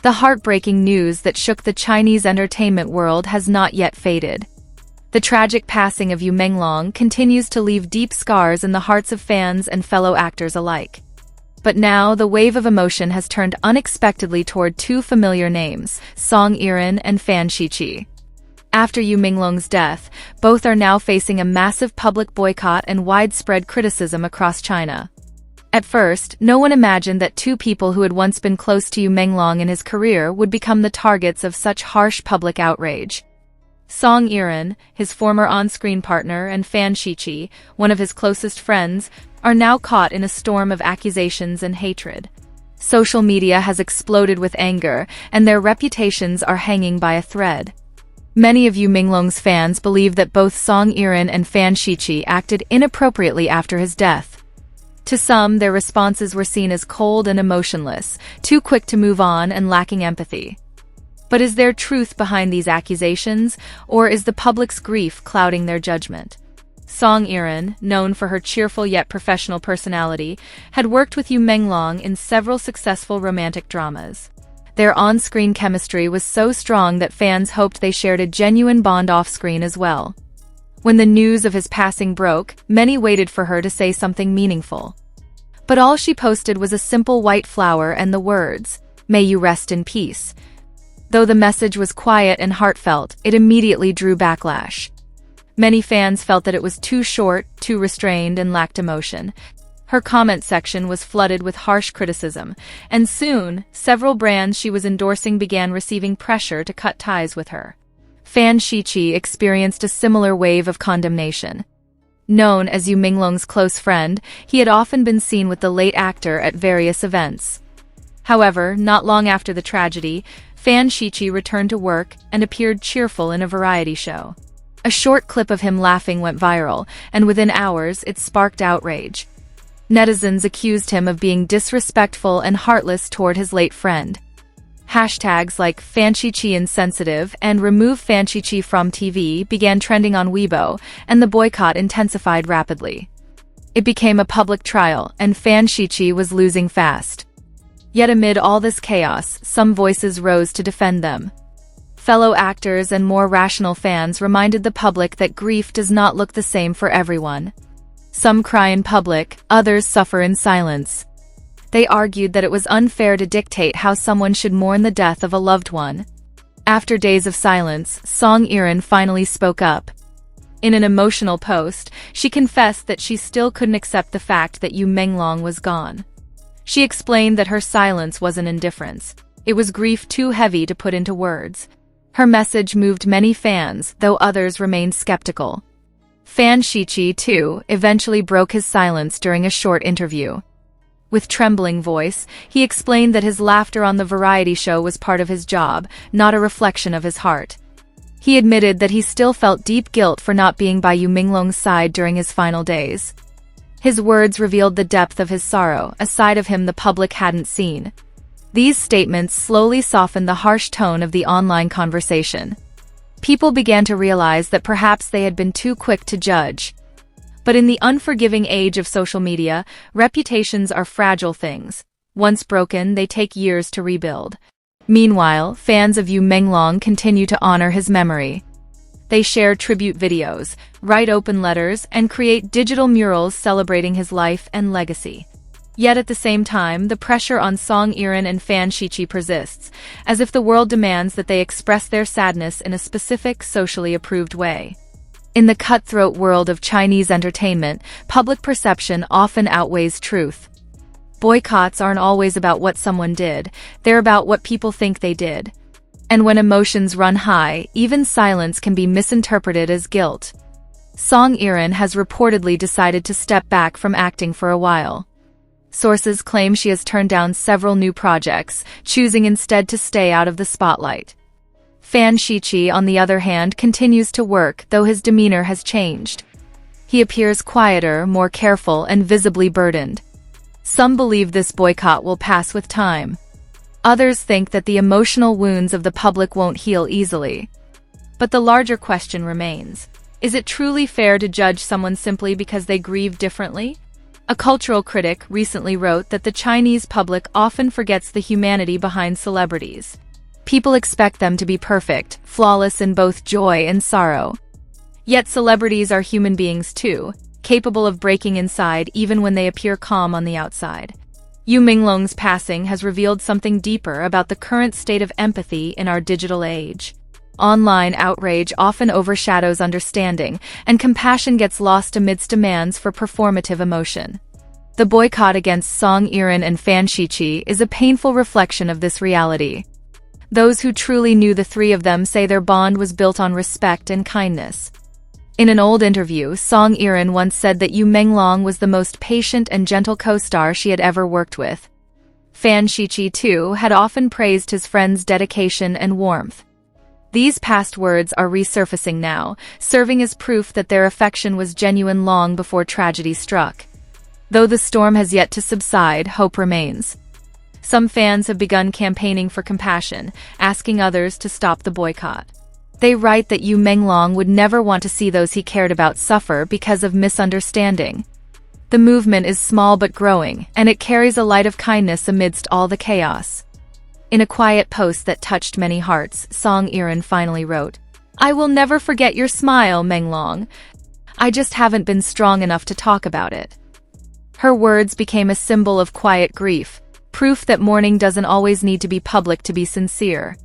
The heartbreaking news that shook the Chinese entertainment world has not yet faded. The tragic passing of Yu Menglong continues to leave deep scars in the hearts of fans and fellow actors alike. But now, the wave of emotion has turned unexpectedly toward two familiar names, Yiren and Fan Shiqi. After Yu Menglong's death, both are now facing a massive public boycott and widespread criticism across China. At first, no one imagined that two people who had once been close to Yu Menglong in his career would become the targets of such harsh public outrage. Yiren, his former on-screen partner, and Fan Shiqi, one of his closest friends, are now caught in a storm of accusations and hatred. Social media has exploded with anger, and their reputations are hanging by a thread. Many of Yu Menglong's fans believe that both Yiren and Fan Shiqi acted inappropriately after his death. To some, their responses were seen as cold and emotionless, too quick to move on and lacking empathy. But is there truth behind these accusations, or is the public's grief clouding their judgment? Yiren, known for her cheerful yet professional personality, had worked with Yu Menglong in several successful romantic dramas. Their on-screen chemistry was so strong that fans hoped they shared a genuine bond off-screen as well. When the news of his passing broke, many waited for her to say something meaningful. But all she posted was a simple white flower and the words, "May you rest in peace." Though the message was quiet and heartfelt, it immediately drew backlash. Many fans felt that it was too short, too restrained, and lacked emotion. Her comment section was flooded with harsh criticism, and soon, several brands she was endorsing began receiving pressure to cut ties with her. Fan Shiqi experienced a similar wave of condemnation. Known as Yu Menglong's close friend, he had often been seen with the late actor at various events. However, not long after the tragedy, Fan Shiqi returned to work and appeared cheerful in a variety show. A short clip of him laughing went viral, and within hours it sparked outrage. Netizens accused him of being disrespectful and heartless toward his late friend. Hashtags like Fan Shiqi insensitive and Remove Fan Shiqi from TV began trending on Weibo, and the boycott intensified rapidly. It became a public trial, and Fan Shiqi was losing fast. Yet amid all this chaos, some voices rose to defend them. Fellow actors and more rational fans reminded the public that grief does not look the same for everyone. Some cry in public, others suffer in silence. They argued that it was unfair to dictate how someone should mourn the death of a loved one. After days of silence, Yiren finally spoke up. In an emotional post, she confessed that she still couldn't accept the fact that Yu Menglong was gone. She explained that her silence wasn't indifference. It was grief too heavy to put into words. Her message moved many fans, though others remained skeptical. Fan Shiqi, too, eventually broke his silence during a short interview. With trembling voice, he explained that his laughter on the variety show was part of his job, not a reflection of his heart. He admitted that he still felt deep guilt for not being by Yu Menglong's side during his final days. His words revealed the depth of his sorrow, a side of him the public hadn't seen. These statements slowly softened the harsh tone of the online conversation. People began to realize that perhaps they had been too quick to judge. But in the unforgiving age of social media, reputations are fragile things. Once broken, they take years to rebuild. Meanwhile, fans of Yu Menglong continue to honor his memory. They share tribute videos, write open letters, and create digital murals celebrating his life and legacy. Yet at the same time, the pressure on Yiren and Fan Shiqi persists, as if the world demands that they express their sadness in a specific, socially approved way. In the cutthroat world of Chinese entertainment, public perception often outweighs truth. Boycotts aren't always about what someone did, they're about what people think they did. And when emotions run high, even silence can be misinterpreted as guilt. Yiren has reportedly decided to step back from acting for a while. Sources claim she has turned down several new projects, choosing instead to stay out of the spotlight. Fan Shiqi, on the other hand, continues to work, though his demeanor has changed. He appears quieter, more careful, and visibly burdened. Some believe this boycott will pass with time. Others think that the emotional wounds of the public won't heal easily. But the larger question remains: is it truly fair to judge someone simply because they grieve differently? A cultural critic recently wrote that the Chinese public often forgets the humanity behind celebrities. People expect them to be perfect, flawless in both joy and sorrow. Yet celebrities are human beings too, capable of breaking inside even when they appear calm on the outside. Yu Menglong's passing has revealed something deeper about the current state of empathy in our digital age. Online outrage often overshadows understanding, and compassion gets lost amidst demands for performative emotion. The boycott against Yiren and Fan Shiqi is a painful reflection of this reality. Those who truly knew the three of them say their bond was built on respect and kindness. In an old interview, Yiren once said that Yu Menglong was the most patient and gentle co-star she had ever worked with. Fan Shiqi, too, had often praised his friend's dedication and warmth. These past words are resurfacing now, serving as proof that their affection was genuine long before tragedy struck. Though the storm has yet to subside, hope remains. Some fans have begun campaigning for compassion, asking others to stop the boycott. They write that Yu Menglong would never want to see those he cared about suffer because of misunderstanding. The movement is small but growing, and it carries a light of kindness amidst all the chaos. In a quiet post that touched many hearts, Yiren finally wrote, "I will never forget your smile, Menglong. I just haven't been strong enough to talk about it." Her words became a symbol of quiet grief, proof that mourning doesn't always need to be public to be sincere.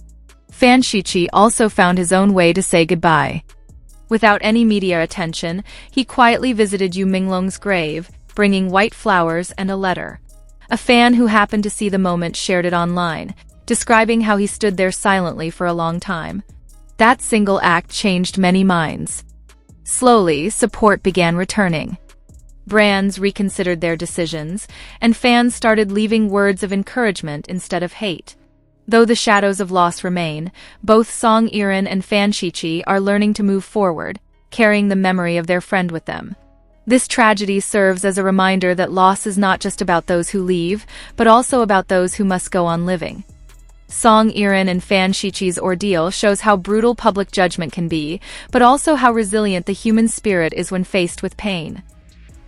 Fan Shiqi also found his own way to say goodbye. Without any media attention, he quietly visited Yu Menglong's grave, bringing white flowers and a letter. A fan who happened to see the moment shared it online, describing how he stood there silently for a long time. That single act changed many minds. Slowly, support began returning. Brands reconsidered their decisions, and fans started leaving words of encouragement instead of hate. Though the shadows of loss remain, both Yiren and Fan Shiqi are learning to move forward, carrying the memory of their friend with them. This tragedy serves as a reminder that loss is not just about those who leave, but also about those who must go on living. Yiren and Fan Shiqi's ordeal shows how brutal public judgment can be, but also how resilient the human spirit is when faced with pain.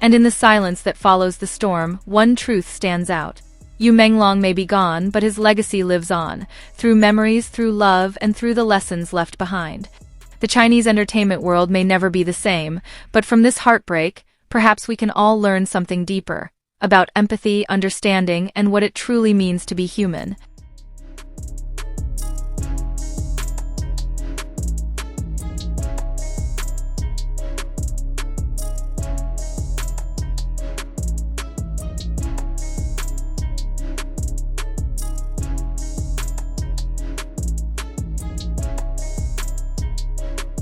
And in the silence that follows the storm, one truth stands out. Yu Menglong may be gone, but his legacy lives on, through memories, through love, and through the lessons left behind. The Chinese entertainment world may never be the same, but from this heartbreak, perhaps we can all learn something deeper, about empathy, understanding, and what it truly means to be human.